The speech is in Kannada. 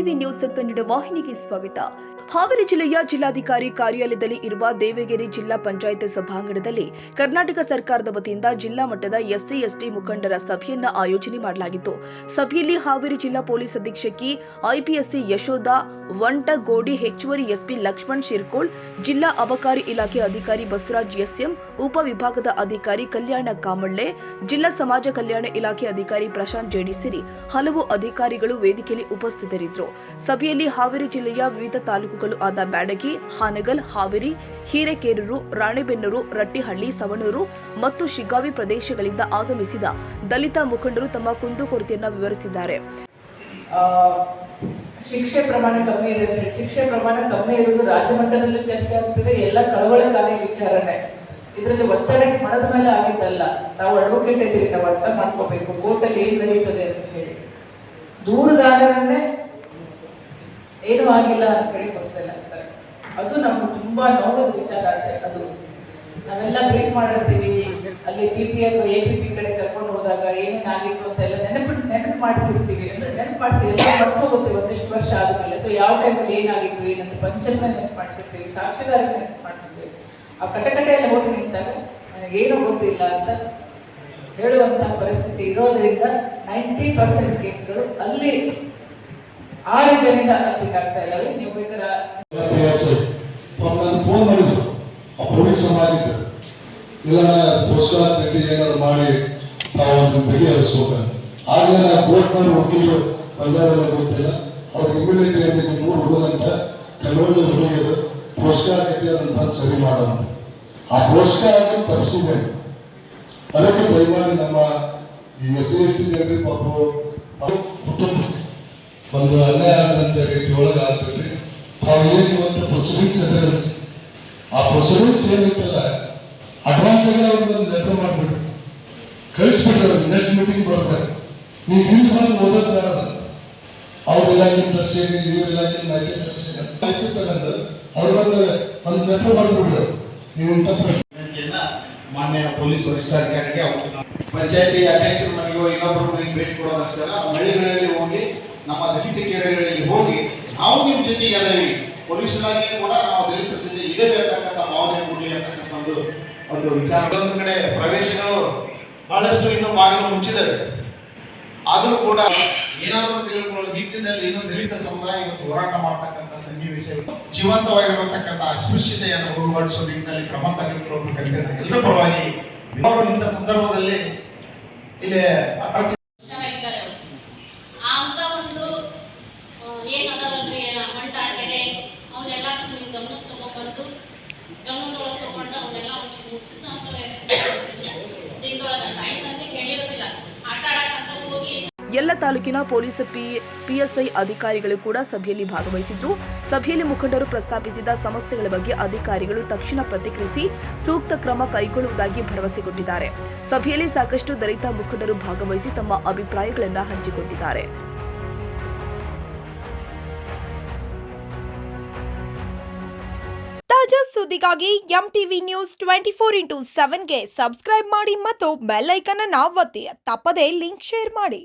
ಎಂಟಿವಿ ನ್ಯೂಸ್ ಕನ್ನಡ ವಾಹಿನಿಗೆ ಸ್ವಾಗತ. ಹಾವೇರಿ ಜಿಲ್ಲೆಯ ಜಿಲ್ಲಾಧಿಕಾರಿ ಕಾರ್ಯಾಲಯದಲ್ಲಿ ಇರುವ ದೇವಗಿರಿ ಜಿಲ್ಲಾ ಪಂಚಾಯತ್ ಸಭಾಂಗಣದಲ್ಲಿ ಕರ್ನಾಟಕ ಸರ್ಕಾರದ ವತಿಯಿಂದ ಜಿಲ್ಲಾ ಮಟ್ಟದ ಎಸ್ಸಿ ಎಸ್ಟಿ ಮುಖಂಡರ ಸಭೆಯನ್ನ ಆಯೋಜನೆ ಮಾಡಲಾಗಿತ್ತು. ಸಭೆಯಲ್ಲಿ ಹಾವೇರಿ ಜಿಲ್ಲಾ ಪೊಲೀಸ್ ಅಧೀಕ್ಷಕಿ ಐಪಿಎಸ್ಸಿ ಯಶೋಧ ವಂಟಗೋಡಿ, ಹೆಚ್ಚುವರಿ ಎಸ್ಪಿ ಲಕ್ಷ್ಮಣ್ ಶಿರ್ಕೋಳ್, ಜಿಲ್ಲಾ ಅಬಕಾರಿ ಇಲಾಖೆ ಅಧಿಕಾರಿ ಬಸವರಾಜ್ ಎಸ್ಎಂ, ಉಪವಿಭಾಗದ ಅಧಿಕಾರಿ ಕಲ್ಯಾಣ ಕಾಮಳ್ಳೆ, ಜಿಲ್ಲಾ ಸಮಾಜ ಕಲ್ಯಾಣ ಇಲಾಖೆ ಅಧಿಕಾರಿ ಪ್ರಶಾಂತ್ ಜೆಡಿ ಸೇರಿ ಹಲವು ಅಧಿಕಾರಿಗಳು ವೇದಿಕೆಯಲ್ಲಿ ಉಪಸ್ಥಿತರಿದ್ದರು. ಸಭೆಯಲ್ಲಿ ಹಾವೇರಿ ಜಿಲ್ಲೆಯ ವಿವಿಧ ತಾಲೂಕುಗಳು ಆದ ಬ್ಯಾಡಗಿ, ಹಾನಗಲ್, ಹಾವೇರಿ, ಹಿರೇಕೆರೂರು, ರಾಣೆಬೆನ್ನೂರು, ರಟ್ಟಿಹಳ್ಳಿ, ಸವಣೂರು ಮತ್ತು ಶಿಗ್ಗಾವಿ ಪ್ರದೇಶಗಳಿಂದ ಆಗಮಿಸಿದ ದಲಿತ ಮುಖಂಡರು ತಮ್ಮ ಕುಂದುಕೊರತೆಯನ್ನು ವಿವರಿಸಿದ್ದಾರೆ. ಶಿಕ್ಷೆ ಪ್ರಮಾಣ ಕಮ್ಮಿ ಇರುತ್ತೆ. ಶಿಕ್ಷೆ ಪ್ರಮಾಣ ಕಮ್ಮಿ ಇರುವುದು ರಾಜ್ಯ ಮಟ್ಟದಲ್ಲೂ ಚರ್ಚೆ ಆಗ್ತಿದೆ. ಎಲ್ಲ ಕಳವಳಕಾರಿ ವಿಚಾರಣೆ. ಇದರಲ್ಲಿ ಒತ್ತಡ ಮನದ ಮೇಲೆ ಆಗಿದ್ದಲ್ಲ. ನಾವು ಅಡ್ವೊಕೇಟ್ ಇದ್ದೀವಿ, ನಾವು ಅರ್ಥ ಮಾಡ್ಕೋಬೇಕು ಕೋರ್ಟಲ್ಲಿ ಏನು ನಡೀತದೆ ಅಂತ ಹೇಳಿ. ದೂರುದಾರರನ್ನೇ ಏನೂ ಆಗಿಲ್ಲ ಅಂತ ಹೇಳಿ ಹೊಸದೆಲ್ಲ ಅಂತಾರೆ. ಅದು ನಮ್ಗೆ ತುಂಬಾ ನೋವದ ವಿಚಾರ ಆಗ್ತದೆ. ಅದು ನಾವೆಲ್ಲ ಬ್ರೀಫ್ ಮಾಡಿರ್ತೀವಿ. ಅಲ್ಲಿ PP ಅಥವಾ APP ಕಡೆ ಕರ್ಕೊಂಡು ಹೋದಾಗ ಏನೇನಾಗಿತ್ತು ಅಂತೆಲ್ಲ ನೆನಪು ಮಾಡಿಸಿರ್ತೀವಿ. ಅಂದ್ರೆ ನೆನಪು ಮಾಡಿಸಿ ಎಲ್ಲ ಮರ್ತು ಹೋಗುತ್ತೆ ಒಂದಿಷ್ಟು ವರ್ಷ ಆದ್ಮೇಲೆ. ಸೊ ಯಾವ ಟೈಮಲ್ಲಿ ಏನಾಗಿತ್ತು ಏನಂತ ಪಂಚರ್ನ ನೆನಪು ಮಾಡಿಸಿರ್ತೀವಿ, ಸಾಕ್ಷಿದಾರ ನೆನಪು ಮಾಡಿಸಿರ್ತೀವಿ. ಆ ಕಟಕಟೆಯಲ್ಲಿ ಹೋಗಿ ನಿಂತಾಗ ನನಗೇನೂ ಗೊತ್ತಿಲ್ಲ ಅಂತ ಹೇಳುವಂತಹ ಪರಿಸ್ಥಿತಿ ಇರೋದ್ರಿಂದ 90% ಕೇಸ್ಗಳು ಅಲ್ಲಿ ಆ ರೀಸನಿಂದ ಆಗ್ತಾ ಇದ್ದಾವೆ. ನೀವು ಬೇಕಾದ್ರೆ ಫೋನ್ ಮಾಡಿದ್ರು ಆ ಪೊಲೀಸ್ ಸಮಾಜಕ್ಕೆ ಇಲ್ಲ ಪೋಸ್ಟಾಗ್ತೈತಿ ಏನಾದ್ರು ಮಾಡಿ ತಾವು ಅದನ್ನು ಬಗೆಹರಿಸ್ಬೇಕು. ಆಗಲೇ ನಾವು ಕೋರ್ಟ್ನವ್ರು ವಕೀಲರು ಬಂದಾರೆಲ್ಲ ಗೊತ್ತಿಲ್ಲ. ಅವ್ರು ಇಮಿಡಿಯೇಟ್ಲಿ ಅದಕ್ಕೆ 3 ಹುಡುಗಂತ ಕೆಲವೊಂದು ಹುಡುಗಿಯರು ಪೋಸ್ಟಾಗೈತಿ ಅದನ್ನು ಬಂದು ಸರಿ ಮಾಡೋದು. ಆ ಪೋಸ್ಟಾಗಿ ತಪ್ಪಿಸಿದ್ದೇನೆ. ಅದಕ್ಕೆ ದಯಮಾಡಿ ನಮ್ಮ ಈ SC ಜನರಿಗೆ ಪಾಪ ಕುಟುಂಬಕ್ಕೆ ಒಂದು ಅನ್ಯಾಯ ಆಗದಂತ ರೀತಿ ಒಳಗಾಗ್ತದೆ. ತಾವು ಏನು ಇವತ್ತು ಪ್ರೊಸೀಡಿಂಗ್ಸ್ ಅಂತ ಆ ಪ್ರೊಸೀಡಿಂಗ್ಸ್ ಏನಿತ್ತಲ್ಲ ಅಡ್ವಾನ್ಸ್ ಆಗಿ ಅವ್ರಿಗೆ ಒಂದು ಲೆಟರ್ ಮಾಡಿಬಿಟ್ಟು ಕಳಿಸ್ಬಿಟ್ರೆ ನೆಕ್ಸ್ಟ್ ಮೀಟಿಂಗ್ ಬರ್ತಾರೆ. ನೀವು ಹಿಂದೆ ಬಂದು ಓದೋದು ಬೇಡ. ಅವ್ರ ಇಲಾಖೆ ತರಿಸೀನಿ, ಇವ್ರ ಇಲಾಖೆ ಮಾಹಿತಿ ತರಿಸೀನಿ ಮಾಹಿತಿ ತಗೊಂಡು ಅವ್ರಿಗೊಂದು ಒಂದು ಲೆಟರ್ ಮಾಡಿಬಿಡ್ರಿ. ನೀವು ಇಂಥ ಪ್ರಶ್ನೆಯನ್ನ ಮಾನ್ಯ ಪೊಲೀಸ್ ವರಿಷ್ಠಾಧಿಕಾರಿಗೆ ಪಂಚಾಯತಿ ಅಧ್ಯಕ್ಷರ ಮನೆಗೂ ಇನ್ನೊಬ್ಬರ ಮನೆಗೆ ಭೇಟಿ ಕೊಡೋದಷ್ಟೇ ಹಳ್ಳಿಗಳಲ್ಲಿ ಹೋಗಿ ನಮ್ಮ ದಲಿತ ಕೆರೆಗಳಲ್ಲಿ ಹೋಗಿ ನಾವು ನಿಮ್ಮ ಜೊತೆಗೆ ಅದೀವಿ. ಪೊಲೀಸ್ ಇಲಾಖೆ ಕೂಡ ನಾವು ದಲಿತರ ಜೊತೆ ಇದೇ ಇರತಕ್ಕಂಥ ಭಾವನೆ ಮೂಡಿ ಅಂತಕ್ಕಂಥ ಒಂದು ವಿಚಾರ. ಒಂದು ಕಡೆ ಪ್ರವೇಶಗಳು ಬಹಳಷ್ಟು ಇನ್ನೂ ಬಾಗಿಲು ಮುಚ್ಚಿದ್ದಾರೆ. ಆದರೂ ಕೂಡ ಏನಾದರೂ ತಿಳ್ಕೊಳ್ಳೋ ನಿಟ್ಟಿನಲ್ಲಿ ಇನ್ನೂ ದಲಿತ ಸಮುದಾಯ ಇವತ್ತು ಹೋರಾಟ ಮಾಡ್ತಕ್ಕಂಥ ಸನ್ನಿವೇಶಗಳು ಜೀವಂತವಾಗಿರತಕ್ಕಂಥ ಅಸ್ಪೃಶ್ಯತೆಯನ್ನು ಹೋಗಲಾಡಿಸೋ ನಿಟ್ಟಿನಲ್ಲಿ ಕ್ರಮ ತೆಗೆದುಕೊಳ್ಳಬೇಕಂತ ಎಲ್ಲರ ಪರವಾಗಿ ಇಂಥ ಸಂದರ್ಭದಲ್ಲಿ ಇಲ್ಲಿ ಎಲ್ಲ ತಾಲೂಕಿನ ಪೊಲೀಸ್ PSI ಅಧಿಕಾರಿಗಳು ಕೂಡ ಸಭೆಯಲ್ಲಿ ಭಾಗವಹಿಸಿದ್ರು. ಸಭೆಯಲ್ಲಿ ಮುಖಂಡರು ಪ್ರಸ್ತಾಪಿಸಿದ ಸಮಸ್ಯೆಗಳ ಬಗ್ಗೆ ಅಧಿಕಾರಿಗಳು ತಕ್ಷಣ ಪ್ರತಿಕ್ರಿಯಿಸಿ ಸೂಕ್ತ ಕ್ರಮ ಕೈಗೊಳ್ಳುವುದಾಗಿ ಭರವಸೆ ಕೊಟ್ಟಿದ್ದಾರೆ. ಸಭೆಯಲ್ಲಿ ಸಾಕಷ್ಟು ದಲಿತ ಮುಖಂಡರು ಭಾಗವಹಿಸಿ ತಮ್ಮ ಅಭಿಪ್ರಾಯಗಳನ್ನು ಹಂಚಿಕೊಂಡಿದ್ದಾರೆ. ತಾಜಾ ಸುದ್ದಿಗಾಗಿ MTV ನ್ಯೂಸ್ 24/7ಗೆ ಸಬ್ಸ್ಕ್ರೈಬ್ ಮಾಡಿ ಮತ್ತು ಬೆಲ್ ಐಕಾನ್ ಅನ್ನು ಒತ್ತಿ. ತಪ್ಪದೇ ಲಿಂಕ್ ಶೇರ್ ಮಾಡಿ.